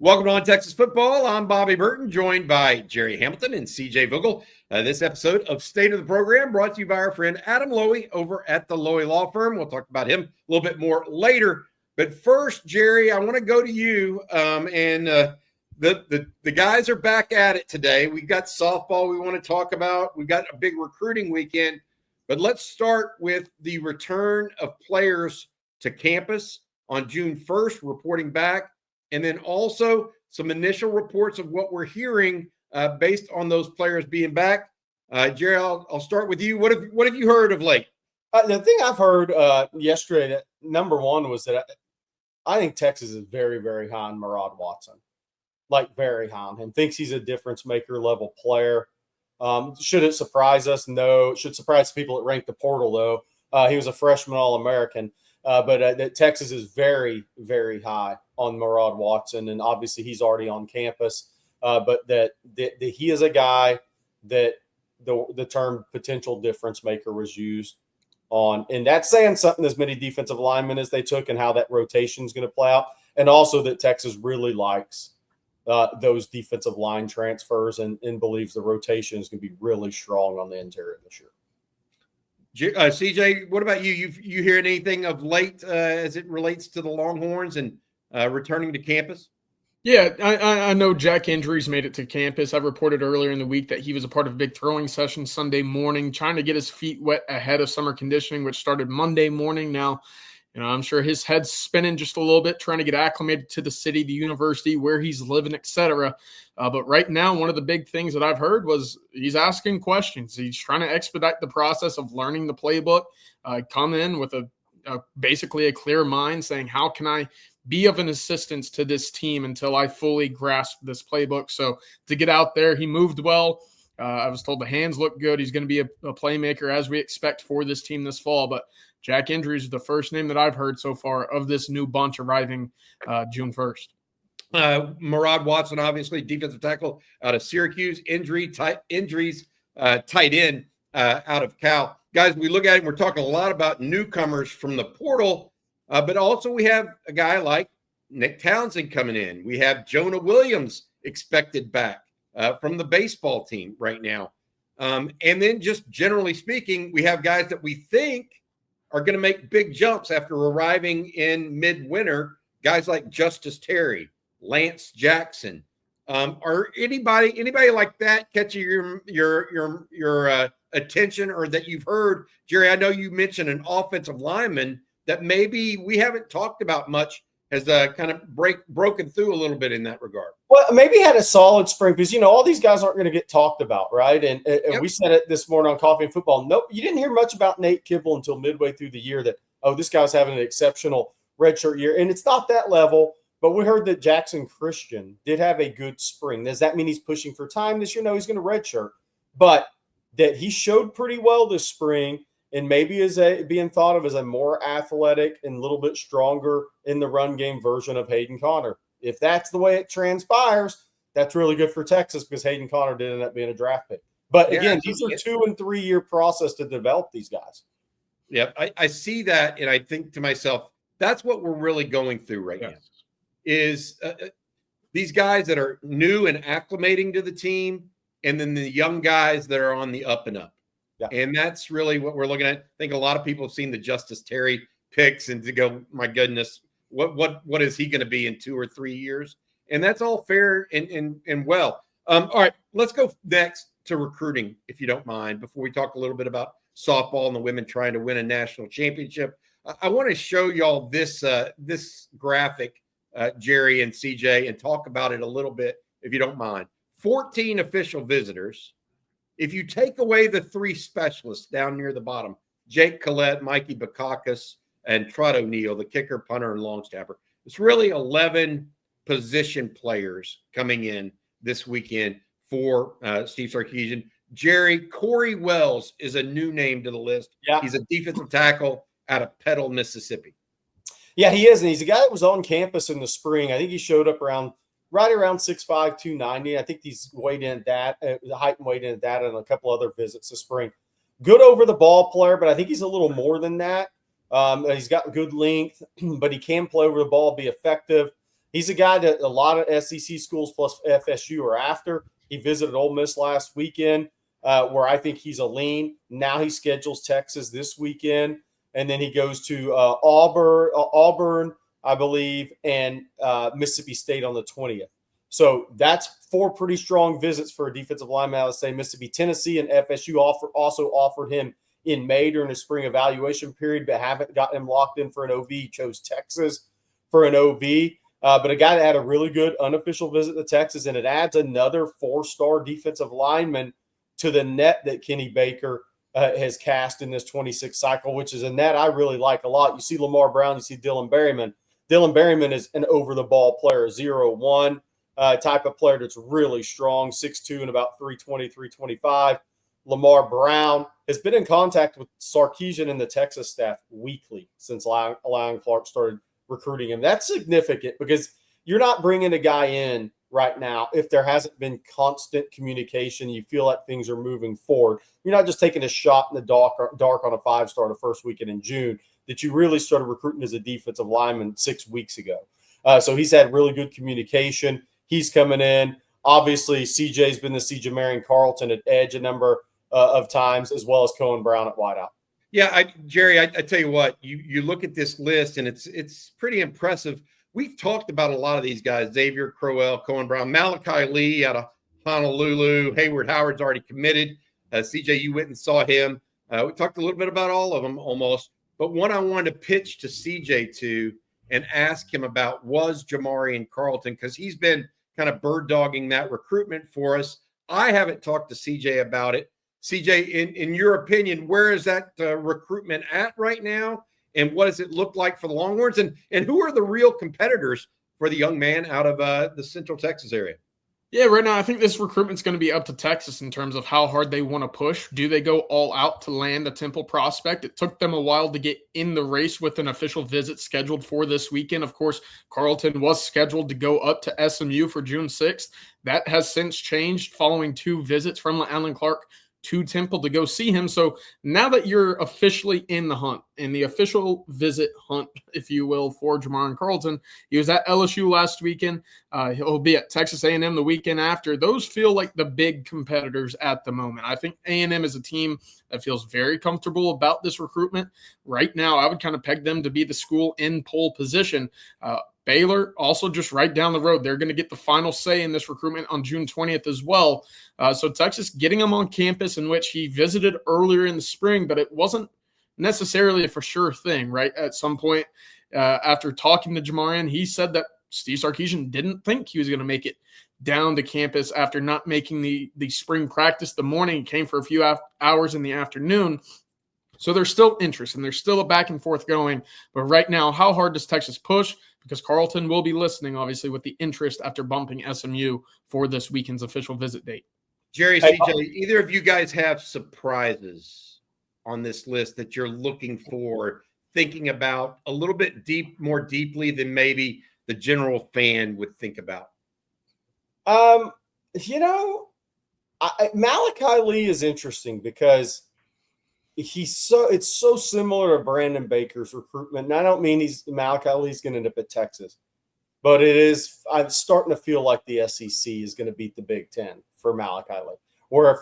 Welcome to On Texas Football. I'm Bobby Burton, joined by Gerry Hamilton and CJ Vogel. This episode of State of the Program brought to you by our friend Adam Lowy over at the Lowy Law Firm. We'll talk about him a little bit more later. But first, Gerry, I want to go to you. The guys are back at it today. We've got softball we want to talk about. We've got a big recruiting weekend. But let's start with the return of players to campus on June 1st, reporting back. And then also some initial reports of what we're hearing based on those players being back. Gerry, I'll start with you. What have you heard of late? The thing I've heard yesterday, that number one was that I think Texas is very, very high on Murad Watson, like very high on him. Thinks he's a difference maker level player. Should it surprise us? No. It should surprise people that rank the portal though. He was a freshman All-American. But Texas is very, very high on Murad Watson, and obviously he's already on campus. But that he is a guy that the term potential difference maker was used on, and that's saying something as many defensive linemen as they took and how that rotation is going to play out, and also that Texas really likes those defensive line transfers and believes the rotation is going to be really strong on the interior this year. CJ, what about you? You hear anything of late as it relates to the Longhorns and returning to campus? Yeah, I know Jack Indries made it to campus. I reported earlier in the week that he was a part of a big throwing session Sunday morning, trying to get his feet wet ahead of summer conditioning, which started Monday morning. Now, I'm sure his head's spinning just a little bit, trying to get acclimated to the city, the university, where he's living, etc. But right now, one of the big things that I've heard was he's asking questions. He's trying to expedite the process of learning the playbook, come in with basically a clear mind saying, how can I be of an assistance to this team until I fully grasp this playbook? So to get out there, he moved well. I was told the hands look good. He's going to be a playmaker as we expect for this team this fall. But Jack Indries is the first name that I've heard so far of this new bunch arriving June 1st. Murad Watson, obviously, defensive tackle out of Syracuse. Indries, tight end out of Cal. Guys, we look at it, we're talking a lot about newcomers from the portal, but also we have a guy like Nick Townsend coming in. We have Jonah Williams expected back from the baseball team right now. And then just generally speaking, we have guys that we think are going to make big jumps after arriving in midwinter, guys like Justice Terry, Lance Jackson. Are anybody like that catching your attention, or that you've heard? Gerry, I know you mentioned an offensive lineman that maybe we haven't talked about much, has kind of broken through a little bit in that regard. Well, maybe had a solid spring because, all these guys aren't going to get talked about, right? And we said it this morning on Coffee and Football. Nope, you didn't hear much about Nate Kibble until midway through the year that, this guy's having an exceptional redshirt year. And it's not that level, but we heard that Jackson Christian did have a good spring. Does that mean he's pushing for time this year? No, he's going to redshirt. But that he showed pretty well this spring, and maybe is being thought of as a more athletic and a little bit stronger in the run game version of Hayden Connor. If that's the way it transpires, that's really good for Texas because Hayden Connor did end up being a draft pick. But again, these are 2 and 3 year process to develop these guys. Yep, I see that, and I think to myself, that's what we're really going through right now. Is these guys that are new and acclimating to the team, and then the young guys that are on the up and up. Yeah. And that's really what we're looking at. I think a lot of people have seen the Justice Terry picks and to go, my goodness, what is he going to be in 2 or 3 years? And that's all fair and well. All right, let's go next to recruiting, if you don't mind, before we talk a little bit about softball and the women trying to win a national championship. I want to show y'all this graphic, Gerry and CJ, and talk about it a little bit, if you don't mind. 14 official visitors. If you take away the 3 specialists down near the bottom, Jake Collette, Mikey Bakakis, and Trot O'Neill, the kicker, punter, and long snapper, it's really 11 position players coming in this weekend for Steve Sarkisian. Gerry, Corey Wells is a new name to the list. Yeah. He's a defensive tackle out of Petal, Mississippi. Yeah, he is. And he's a guy that was on campus in the spring. I think he showed up right around 6'5", 290. I think he's weighed in at that, the height and weighed in at that, and a couple other visits this spring. Good over the ball player, but I think he's a little more than that. He's got good length, but he can play over the ball, be effective. He's a guy that a lot of SEC schools plus FSU are after. He visited Ole Miss last weekend, where I think he's a lean. Now he schedules Texas this weekend, and then he goes to Auburn, I believe, and Mississippi State on the 20th. So that's 4 pretty strong visits for a defensive lineman. I would say Mississippi, Tennessee, and FSU also offered him in May during the spring evaluation period, but haven't gotten him locked in for an OV. He chose Texas for an OV. But a guy that had a really good unofficial visit to Texas, and it adds another 4-star defensive lineman to the net that Kenny Baker has cast in this 26 cycle, which is a net I really like a lot. You see Lamar Brown, you see Dylan Berryman. Dylan Berryman is an over-the-ball player, 0-1 type of player that's really strong, 6'2" and about 320, 325. Lamar Brown has been in contact with Sarkisian and the Texas staff weekly since Alan Clark started recruiting him. That's significant because you're not bringing a guy in right now if there hasn't been constant communication. You feel like things are moving forward. You're not just taking a shot in the dark on a 5-star the first weekend in June that you really started recruiting as a defensive lineman 6 weeks ago. So he's had really good communication. He's coming in. Obviously, CJ's been the CJ Marion Carlton at edge a number of times, as well as Cohen Brown at wideout. Yeah, Gerry, I tell you what, you look at this list and it's pretty impressive. We've talked about a lot of these guys: Xavier Crowell, Cohen Brown, Malachi Lee out of Honolulu, Hayward Howard's already committed. CJ, you went and saw him. We talked a little bit about all of them almost, but one I wanted to pitch to CJ to and ask him about was Jamarian Carlton, because he's been kind of bird dogging that recruitment for us. I haven't talked to CJ about it. CJ, in your opinion, where is that recruitment at right now? And what does it look like for the Longhorns? And who are the real competitors for the young man out of the Central Texas area? Yeah, right now I think this recruitment's going to be up to Texas in terms of how hard they want to push. Do they go all out to land a Temple prospect? It took them a while to get in the race with an official visit scheduled for this weekend. Of course, Carlton was scheduled to go up to SMU for June 6th. That has since changed following 2 visits from Alan Clark to Temple to go see him. So now that you're officially in the hunt, in the official visit hunt, if you will, for Jamarian Carlton, he was at LSU last weekend. He'll be at Texas A&M the weekend after. Those feel like the big competitors at the moment. I think A&M is a team that feels very comfortable about this recruitment. Right now, I would kind of peg them to be the school in pole position. Baylor, also just right down the road. They're going to get the final say in this recruitment on June 20th as well. So Texas getting him on campus, in which he visited earlier in the spring, but it wasn't necessarily a for sure thing, right? At some point after talking to Jamarian, he said that Steve Sarkisian didn't think he was going to make it down to campus after not making the spring practice the morning. He came for a few hours in the afternoon. So there's still interest and there's still a back and forth going. But right now, how hard does Texas push? Because Carlton will be listening, obviously, with the interest after bumping SMU for this weekend's official visit date. Gerry, CJ, either of you guys have surprises on this list that you're looking for, thinking about a little bit more deeply than maybe the general fan would think about? Malachi Lee is interesting because it's so similar to Brandon Baker's recruitment. And I don't mean Malachi Lee's going to end up at Texas, but I'm starting to feel like the SEC is going to beat the Big Ten for Malachi Lee. Where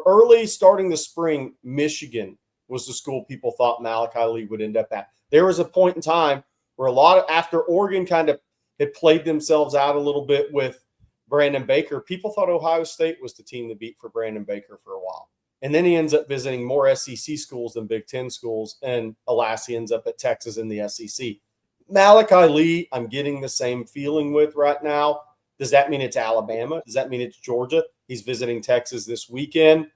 early starting the spring, Michigan was the school people thought Malachi Lee would end up at. There was a point in time where after Oregon kind of had played themselves out a little bit with Brandon Baker, people thought Ohio State was the team to beat for Brandon Baker for a while. And then he ends up visiting more SEC schools than Big Ten schools. And alas, he ends up at Texas in the SEC. Malachi Lee, I'm getting the same feeling with right now. Does that mean it's Alabama? Does that mean it's Georgia? He's visiting Texas this weekend.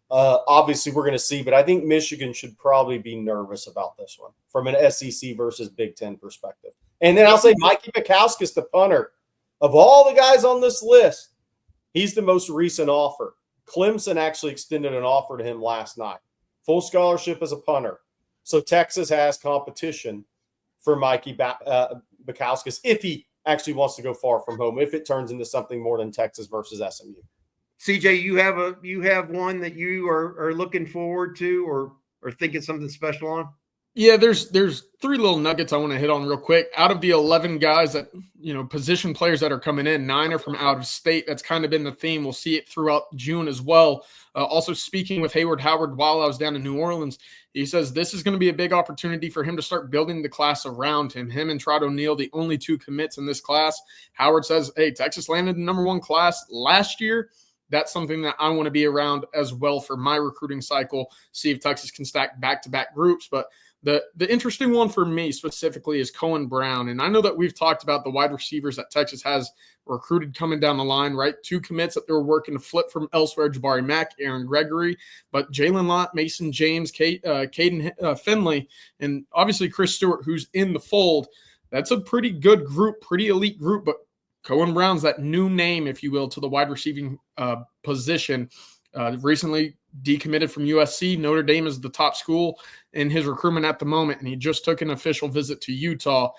Obviously, we're going to see. But I think Michigan should probably be nervous about this one from an SEC versus Big Ten perspective. And then I'll say Mikey Bukowskis, the punter. Of all the guys on this list, he's the most recent offer. Clemson actually extended an offer to him last night. Full scholarship as a punter. So Texas has competition for Mikey Bukowskis if he actually wants to go far from home, if it turns into something more than Texas versus SMU. CJ, you have one that you are looking forward to or thinking something special on? Yeah, there's 3 little nuggets I want to hit on real quick. Out of the 11 guys that, position players that are coming in, 9 are from out of state. That's kind of been the theme. We'll see it throughout June as well. Also speaking with Hayward Howard while I was down in New Orleans, he says this is going to be a big opportunity for him to start building the class around him. Him and Trot O'Neal, the only 2 commits in this class. Howard says, hey, Texas landed the number 1 class last year. That's something that I want to be around as well for my recruiting cycle, see if Texas can stack back-to-back groups. But the interesting one for me specifically is Cohen Brown. And I know that we've talked about the wide receivers that Texas has recruited coming down the line, right? 2 commits that they were working to flip from elsewhere, Jabari Mack, Aaron Gregory, but Jalen Lott, Mason James, Caden Finley, and obviously Chris Stewart, who's in the fold. That's a pretty good group, pretty elite group, but Cohen Brown's that new name, if you will, to the wide receiving position. Recently decommitted from USC. Notre Dame is the top school in his recruitment at the moment, and he just took an official visit to Utah.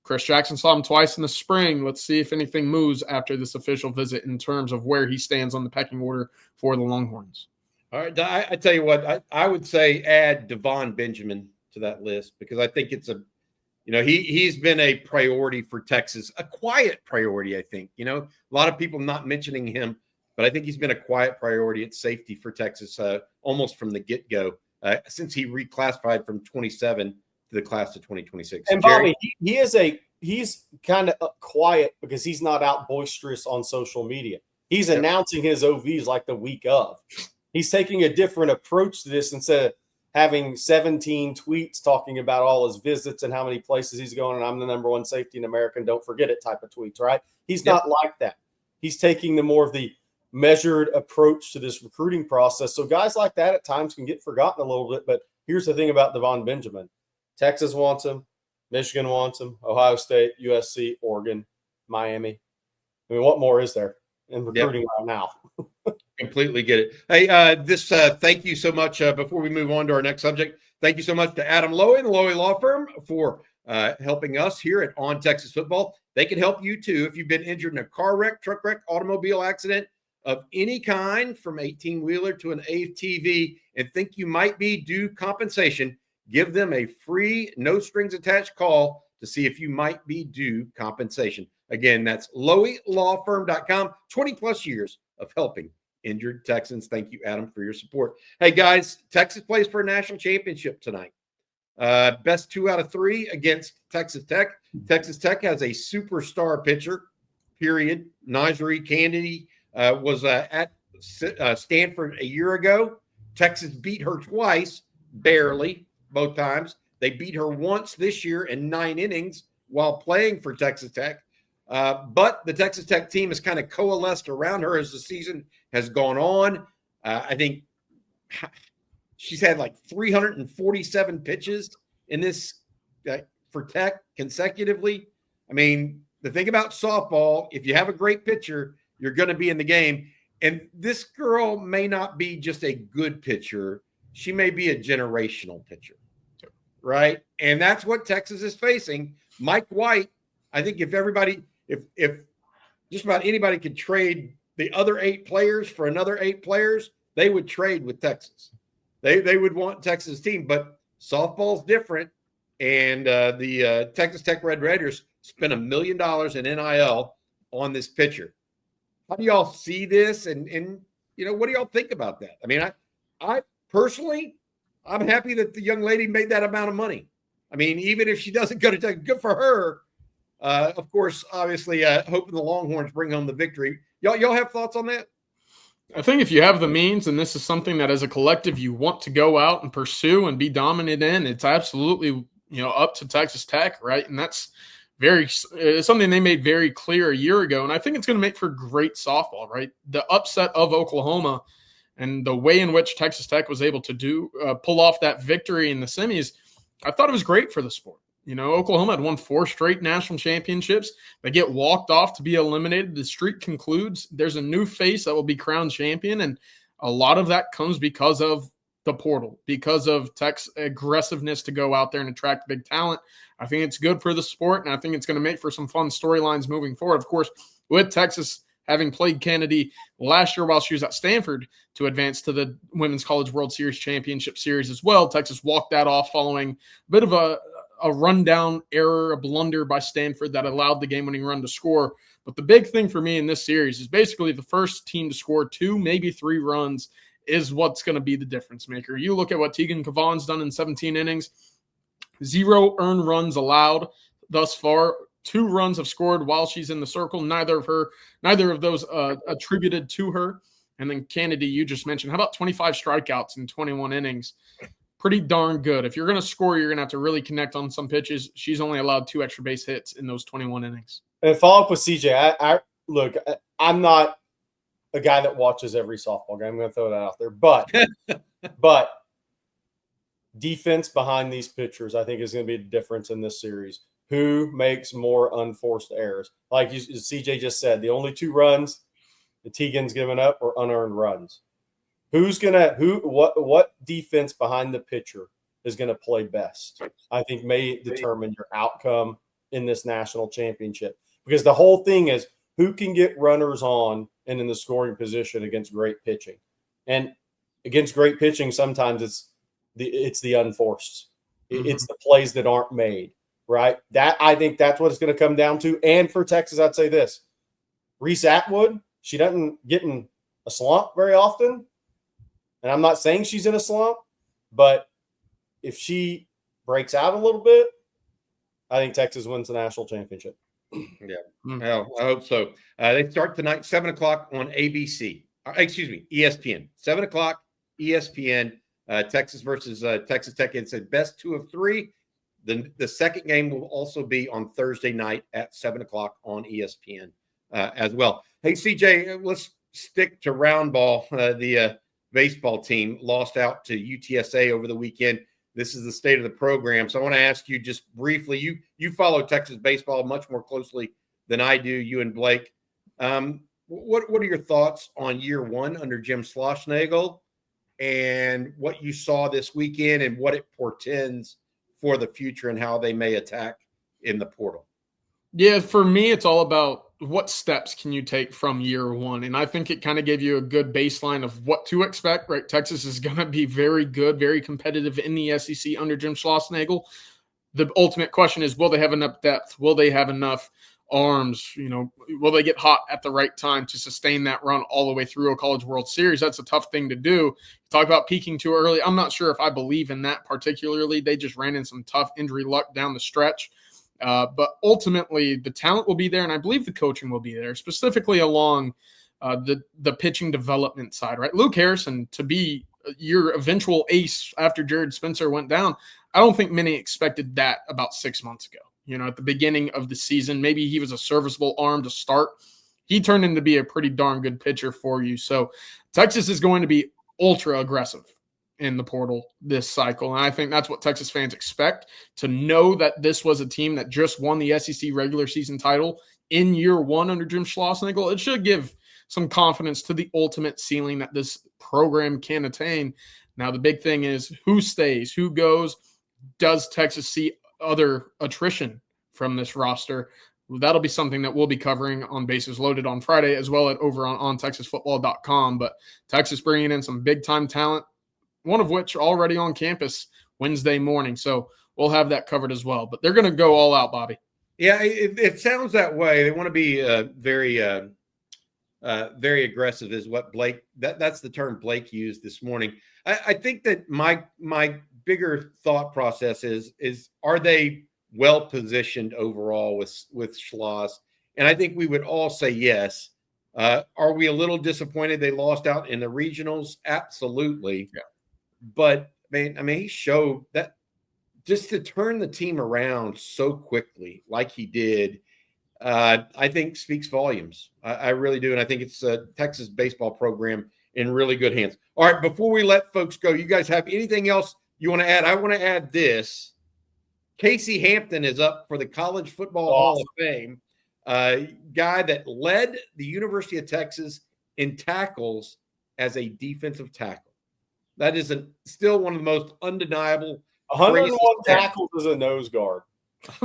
Chris Jackson saw him twice in the spring. Let's see if anything moves after this official visit in terms of where he stands on the pecking order for the Longhorns. All right, I tell you what, I would say add Devon Benjamin to that list, because I think it's he's been a priority for Texas, a quiet priority, I think. A lot of people not mentioning him, but I think he's been a quiet priority at safety for Texas almost from the get-go since he reclassified from 27 to the class of 2026. And Bobby, he's kind of quiet because he's not out boisterous on social media. He's announcing his OVs like the week of. He's taking a different approach to this instead of having 17 tweets talking about all his visits and how many places he's going, and I'm the number 1 safety in America, and don't forget it type of tweets, right? He's not like that. He's taking the more of the measured approach to this recruiting process. So guys like that at times can get forgotten a little bit. But here's the thing about Devon Benjamin. Texas wants him. Michigan wants him. Ohio State, USC, Oregon, Miami. I mean, what more is there in recruiting right now? Completely get it. Hey, thank you so much. Before we move on to our next subject, thank you so much to Adam Lowy and the Lowy Law Firm for helping us here at On Texas Football. They can help you too if you've been injured in a car wreck, truck wreck, automobile accident of any kind, from 18-wheeler to an ATV, and think you might be due compensation. Give them a free, no-strings-attached call to see if you might be due compensation. Again, that's LowyLawFirm.com. 20-plus years of helping injured Texans. Thank you, Adam, for your support. Hey, guys, Texas plays for a national championship tonight. Best 2 out of 3 against Texas Tech. Texas Tech has a superstar pitcher, period. Najee Kennedy was at Stanford a year ago. Texas beat her twice, barely, both times. They beat her once this year in 9 innings while playing for Texas Tech. But the Texas Tech team has kind of coalesced around her as the season has gone on. I think she's had like 347 pitches in this for Tech consecutively. I mean, the thing about softball, if you have a great pitcher, you're going to be in the game. And this girl may not be just a good pitcher. She may be a generational pitcher, right? And that's what Texas is facing. Mike White, I think if just about anybody could trade the other 8 players for another 8 players, they would trade with Texas. They would want Texas' team, but softball's different. And the Texas Tech Red Raiders spent $1 million in NIL on this pitcher. How do y'all see this? And what do y'all think about that? I mean, I personally, I'm happy that the young lady made that amount of money. I mean, even if she doesn't go to Tech, good for her. Of course, obviously, hoping the Longhorns bring home the victory. Y'all have thoughts on that? I think if you have the means, and this is something that as a collective you want to go out and pursue and be dominant in, it's absolutely up to Texas Tech, right? And that's something they made very clear a year ago, and I think it's going to make for great softball, right? The upset of Oklahoma and the way in which Texas Tech was able to pull off that victory in the semis, I thought it was great for the sport. Oklahoma had won 4 straight national championships. They get walked off to be eliminated. The streak concludes. There's a new face that will be crowned champion, and a lot of that comes because of the portal, because of Tech's aggressiveness to go out there and attract big talent. I think it's good for the sport, and I think it's going to make for some fun storylines moving forward. Of course, with Texas having played Kennedy last year while she was at Stanford to advance to the Women's College World Series Championship Series as well. Texas walked that off following a bit of a rundown error, a blunder by Stanford that allowed the game-winning run to score. But the big thing for me in this series is basically the first team to score 2, maybe 3 runs is what's going to be the difference maker. You look at what Tegan Cavan's done in 17 innings, 0 earned runs allowed thus far. 2 runs have scored while she's in the circle. Neither of those attributed to her. And then Kennedy, you just mentioned, how about 25 strikeouts in 21 innings? Pretty darn good. If you're going to score, you're going to have to really connect on some pitches. She's only allowed 2 extra base hits in those 21 innings. And follow up with CJ. Look, I'm not a guy that watches every softball game. I'm going to throw that out there. But defense behind these pitchers, I think, is going to be the difference in this series. Who makes more unforced errors? Like CJ just said, the only 2 runs the Tegan's given up are unearned runs. What defense behind the pitcher is going to play best? I think may determine your outcome in this national championship. Because the whole thing is who can get runners on and in the scoring position against great pitching. And against great pitching, sometimes it's the unforced. It's the plays that aren't made, right? I think that's what it's going to come down to. And for Texas, I'd say this. Reese Atwood, she doesn't get in a slump very often. And I'm not saying she's in a slump, but if she breaks out a little bit, I think Texas wins the national championship. Yeah, well, I hope so. They start tonight, 7:00 on ABC. ESPN. 7:00, ESPN. Texas versus Texas Tech. It's a best 2 of 3. The second game will also be on Thursday night at 7:00 on ESPN as well. Hey, CJ, let's stick to round ball. The baseball team lost out to UTSA over the weekend. This is the state of the program. So I want to ask you just briefly, you follow Texas baseball much more closely than I do, you and Blake. What are your thoughts on year 1 under Jim Schlossnagle and what you saw this weekend and what it portends for the future and how they may attack in the portal? Yeah, for me, it's all about what steps can you take from year 1. And I think it kind of gave you a good baseline of what to expect, right? Texas is going to be very good, very competitive in the SEC under Jim Schlossnagle. The ultimate question is, will they have enough depth? Will they have enough arms? Will they get hot at the right time to sustain that run all the way through a College World Series? That's a tough thing to do. Talk about peaking too early. I'm not sure if I believe in that particularly. They just ran in some tough injury luck down the stretch. But ultimately, the talent will be there, and I believe the coaching will be there, specifically along the pitching development side, right? Luke Harrison, to be your eventual ace after Jared Spencer went down, I don't think many expected that about 6 months ago. At the beginning of the season, maybe he was a serviceable arm to start. He turned into be a pretty darn good pitcher for you. So Texas is going to be ultra aggressive in the portal this cycle. And I think that's what Texas fans expect, to know that this was a team that just won the SEC regular season title in year 1 under Jim Schlossnagle. It should give some confidence to the ultimate ceiling that this program can attain. Now, the big thing is who stays, who goes. Does Texas see other attrition from this roster? That'll be something that we'll be covering on Bases Loaded on Friday, as well as over on ontexasfootball.com. But Texas bringing in some big-time talent, one of which already on campus Wednesday morning. So we'll have that covered as well. But they're going to go all out, Bobby. Yeah, it sounds that way. They want to be very aggressive is what Blake – that's the term Blake used this morning. I think that my bigger thought process is are they well-positioned overall with Schloss? And I think we would all say yes. Are we a little disappointed they lost out in the regionals? Absolutely. Yeah. But I mean, he showed that just to turn the team around so quickly, like he did, I think speaks volumes. I really do, and I think it's a Texas baseball program in really good hands. All right, before we let folks go, you guys have anything else you want to add? I want to add this: Casey Hampton is up for the College Football Hall of Fame. Guy that led the University of Texas in tackles as a defensive tackle. That is still one of the most undeniable. 101 tackles as a nose guard.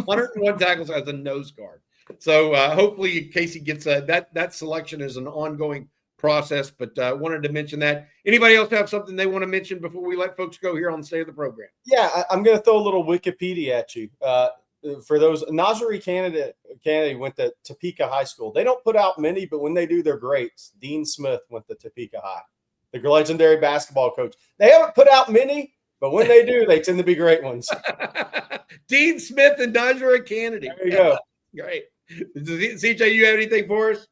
101 tackles as a nose guard. So hopefully Casey gets that selection is an ongoing process, but wanted to mention that. Anybody else have something they want to mention before we let folks go here on the state of the program? Yeah, I'm going to throw a little Wikipedia at you. For those, Najee Kennedy went to Topeka High School. They don't put out many, but when they do, they're great. Dean Smith went to Topeka High, the legendary basketball coach. They haven't put out many, but when they do, they tend to be great ones. Dean Smith and Najee Kennedy. There you go. Great. CJ, you have anything for us?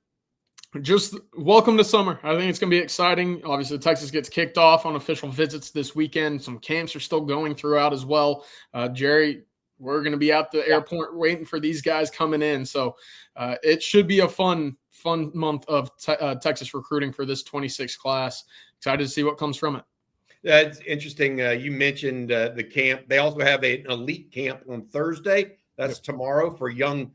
Just welcome to summer. I think it's going to be exciting. Obviously, Texas gets kicked off on official visits this weekend. Some camps are still going throughout as well. Gerry, we're going to be at the airport waiting for these guys coming in. So it should be a fun month of Texas recruiting for this 26 class. Excited to see what comes from it. That's interesting. You mentioned the camp. They also have an elite camp on Thursday. That's tomorrow for young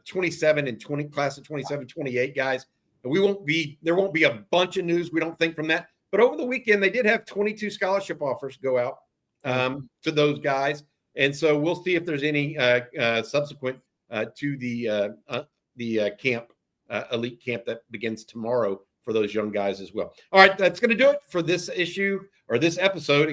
27 and 20 class of 27, 28 guys. There won't be a bunch of news, we don't think, from that. But over the weekend, they did have 22 scholarship offers go out to those guys. And so we'll see if there's any subsequent to the camp, elite camp that begins tomorrow for those young guys as well. All right, that's going to do it for this episode,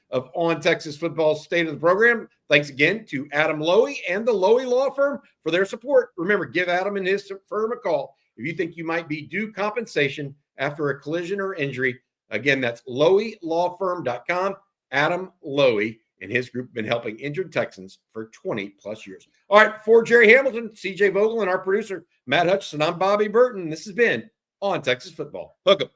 of On Texas Football State of the Program. Thanks again to Adam Lowy and the Lowy Law Firm for their support. Remember, give Adam and his firm a call if you think you might be due compensation after a collision or injury. Again, that's LowyLawFirm.com. Adam Lowy and his group have been helping injured Texans for 20 plus years. All right, for Gerry Hamilton, CJ Vogel, and our producer, Matt Hutchison, I'm Bobby Burton. This has been On Texas Football. Hook 'em.